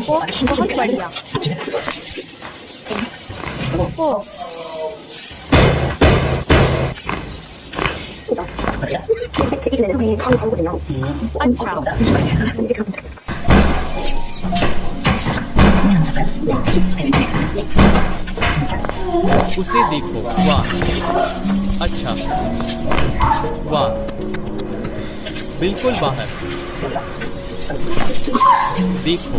बहुत बढ़िया। ओ 책 읽는 애들 한 장거든요. अच्छा उसे देखो, वाह, अच्छा, वाह, बिल्कुल बाहर, देखो।